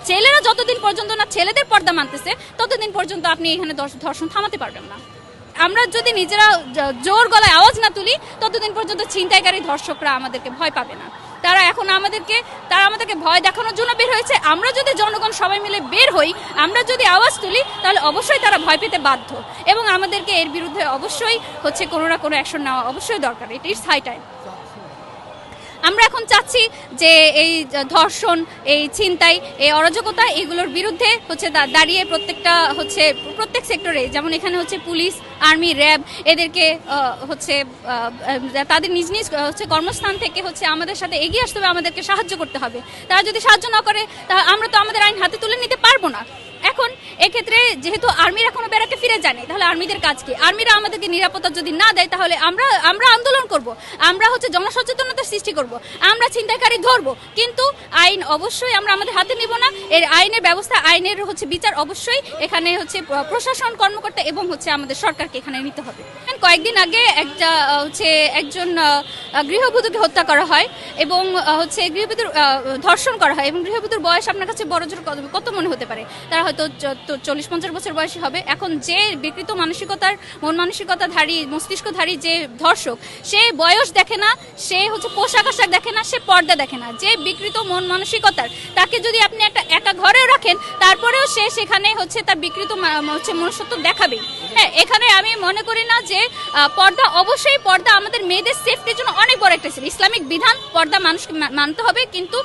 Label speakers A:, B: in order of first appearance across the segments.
A: ছেলেরা যতদিন পর্যন্ত না ছেলেদের পর্দা মানতেছে ততদিন পর্যন্ত আপনি এখানে ধর্ষণ থামাতে পারবেন না। আমরা যদি নিজেরা জোর গলায় আওয়াজ না তুলি ততদিন পর্যন্ত ছিনতাইকারী ধর্ষকরা আমাদেরকে ভয় পাবে না। তারা আমাদেরকে ভয় দেখানোর জন্য বের হয়েছে। আমরা যদি জনগণ সবাই মিলে বের হই, আমরা যদি আওয়াজ তুলি, তাহলে অবশ্যই তারা ভয় পেতে বাধ্য এবং আমাদেরকে এর বিরুদ্ধে অবশ্যই কোনো না কোনো অ্যাকশন নেওয়া অবশ্যই দরকার। এটা ইটস হাই টাইম। আমরা এখন চাচ্ছি যে এই ধর্ষণ, এই ছিনতাই, এই অরাজকতা, এগুলোর বিরুদ্ধে দাঁড়িয়ে প্রত্যেক সেক্টরে, যেমন এখানে পুলিশ, আর্মি, র্যাব, এদেরকে তাদের নিজ নিজ কর্মস্থান থেকে আমাদের সাথে এগিয়ে আসতে হবে, আমাদেরকে সাহায্য করতে হবে। তারা যদি সাহায্য না করে তাহলে আমরা তো আমাদের আইন হাতে তুলে নিতে পারবো না। এখন এক্ষেত্রে যেহেতু আর্মির এখনো ব্যারাকে ফিরে যায়নি, তাহলে আর্মিদের কাজ কি? আর্মিরা আমাদেরকে নিরাপত্তা যদি না দেয় তাহলে আমরা আন্দোলন করব, আমরা জনসচেতনতা সৃষ্টি করব, আমরা ছিনতাইকারী ধরবো, কিন্তু আইন অবশ্যই আমরা আমাদের হাতে নিব না। এর আইনের ব্যবস্থা, আইনের বিচার অবশ্যই এখানে প্রশাসন কর্মকর্তা এবং আমাদের সরকারকে এখানে নিতে হবে। কয়েকদিন আগে একজন গৃহবধূকে হত্যা করা হয় এবং গৃহবধূর ধর্ষণ করা হয় এবং গৃহবধূর বয়স আপনার কাছে বড়জোর কত মনে হতে পারে? তারা হয়তো 40-50 বছর বয়সী হবে। এখন যে বিকৃত মন মানসিকতাধারী, মস্তিষ্কধারী যে ধর্ষক, সে বয়স দেখে না, সে পোশাক আশাক দেখে না, সে পর্দা দেখে না। যে বিকৃত মন মানসিকতার, তাকে যদি আপনি একটা একা ঘরেও রাখেন, তারপরেও সে সেখানে তার বিকৃত মনুষ্যত্ব দেখাবেই। হ্যাঁ, এখানে আমি মনে করি না যে পর্দা আমাদের মেয়েদের সেফটির জন্য অনেক বড় একটা ইসলামিক বিধান। পর্দা মানুষকে মানতে হবে, কিন্তু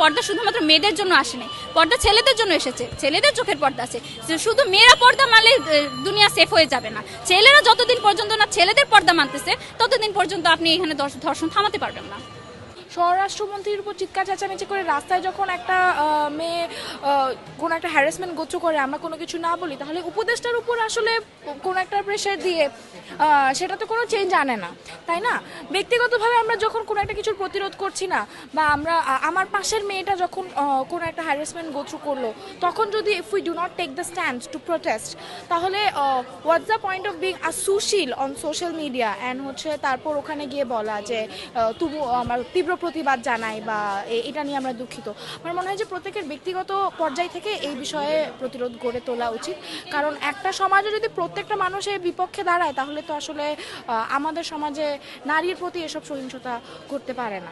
A: পর্দা শুধুমাত্র মেয়েদের জন্য আসেনি, পর্দা ছেলেদের জন্য এসেছে। ছেলেদের চোখের পর্দা আছে, শুধু মেয়েরা পর্দা মানলে দুনিয়া সেফ হয়ে যাবে না। ছেলেরা যতদিন পর্যন্ত না ছেলেদের পর্দা মানতেছে ততদিন পর্যন্ত আপনি এখানে ধর্ষণ থামাতে পারবেন না।
B: স্বরাষ্ট্রমন্ত্রীর উপর চিৎকার চেঁচামেচি করে রাস্তায় যখন একটা মেয়ে কোনো একটা হ্যারাসমেন্ট গোত্র করে, আমরা কোনো কিছু না বলি, তাহলে উপদেষ্টার উপর আসলে কোনো একটা প্রেশার দিয়ে সেটা তো কোনো চেঞ্জ আনে না, তাই না? ব্যক্তিগতভাবে আমরা যখন কোনো একটা কিছুর প্রতিরোধ করছি না, বা আমার পাশের মেয়েটা যখন কোনো একটা হ্যারাসমেন্ট গোত্র করলো, তখন যদি if we do not take the stand to protest, তাহলে what's the point of being a সুশীল অন সোশ্যাল মিডিয়া অ্যান্ড তারপর ওখানে গিয়ে বলা যে তবু আমার তীব্র প্রতিবাদ জানাই বা এটা নিয়ে আমরা দুঃখিত। আমার মনে হয় যে প্রত্যেকের ব্যক্তিগত পর্যায় থেকে এই বিষয়ে প্রতিরোধ গড়ে তোলা উচিত, কারণ একটা সমাজে যদি প্রত্যেকটা মানুষের বিপক্ষে দাঁড়ায়, তাহলে তো আসলে আমাদের সমাজে নারীর প্রতি এসব সহিংসতা করতে পারে না।